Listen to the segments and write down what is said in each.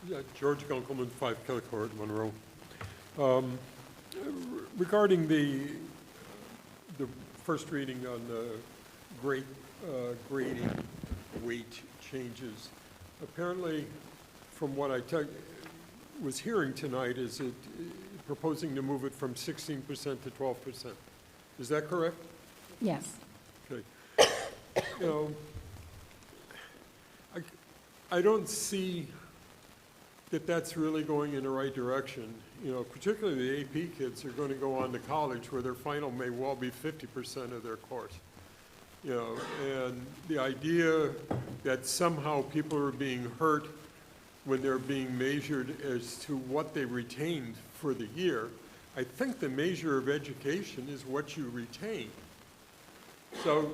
Yeah, George Gunkelman, 5 Kelly Court, Monroe. Regarding the first reading on the grading weight changes, apparently, from what I was hearing tonight, is it proposing to move it from 16% to 12%. Is that correct? Yes. Okay. You know, I don't see that that's really going in the right direction. You know, particularly the AP kids are going to go on to college where their final may well be 50% of their course. You know, and the idea that somehow people are being hurt when they're being measured as to what they retained for the year, I think the measure of education is what you retain. So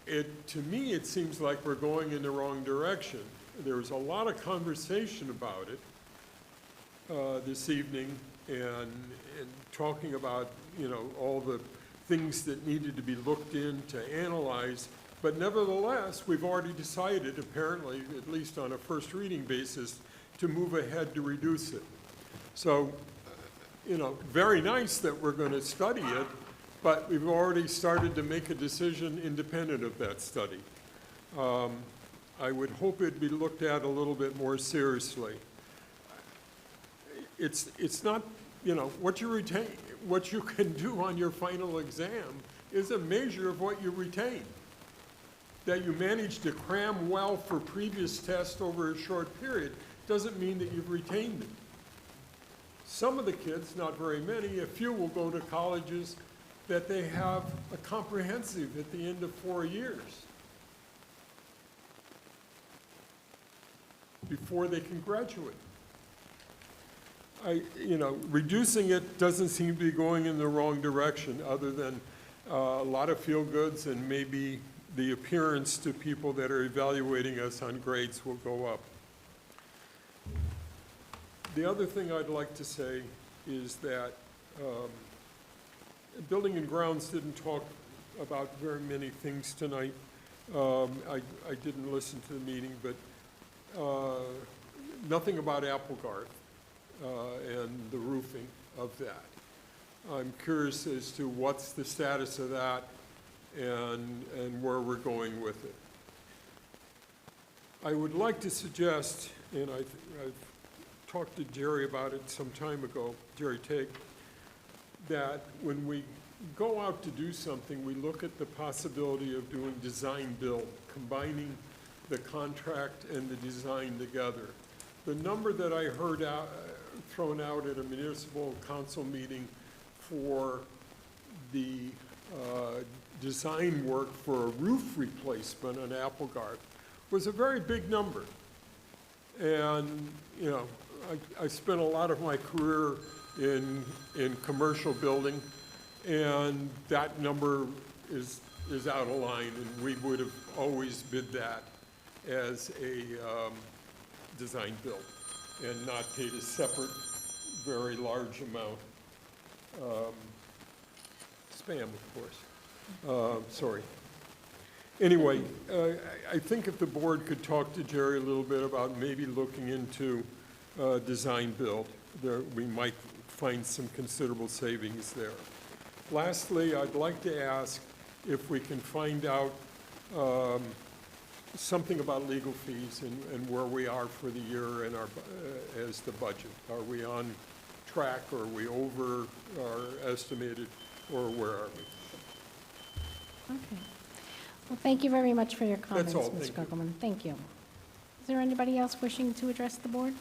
to me, it seems like we're going in the wrong direction. There was a lot of conversation about it this evening and talking about, you know, all the things that needed to be looked in to analyze. But nevertheless, we've already decided, apparently, at least on a first reading basis, to move ahead to reduce it. So, you know, very nice that we're going to study it, but we've already started to make a decision independent of that study. I would hope it'd be looked at a little bit more seriously. It's not, you know, what you retain, what you can do on your final exam is a measure of what you retain. That you managed to cram well for previous tests over a short period doesn't mean that you've retained it. Some of the kids, not very many, a few will go to colleges that they have a comprehensive at the end of 4 years before they can graduate. You know, reducing it doesn't seem to be going in the wrong direction, other than a lot of feel-goods and maybe the appearance to people that are evaluating us on grades will go up. The other thing I'd like to say is that Building and Grounds didn't talk about very many things tonight. I didn't listen to the meeting, but nothing about Applegarth and the roofing of that. I'm curious as to what's the status of that and where we're going with it. I would like to suggest, and I've talked to Jerry about it some time ago, Jerry Take, that when we go out to do something, we look at the possibility of doing design build, combining the contract and the design together. The number that I heard thrown out at a municipal council meeting for the design work for a roof replacement on Applegarth was a very big number. And, you know, I spent a lot of my career in commercial building, and that number is out of line, and we would have always bid that as a design build and not paid a separate, very large amount. Spam, of course. Sorry. Anyway, I think if the board could talk to Jerry a little bit about maybe looking into design build, we might find some considerable savings there. Lastly, I'd like to ask if we can find out something about legal fees and where we are for the year and as the budget. Are we on track, or are we over our estimated, or where are we? Okay. Well, thank you very much for your comments, That's all. Mr. Kugelman. Thank you. Is there anybody else wishing to address the board?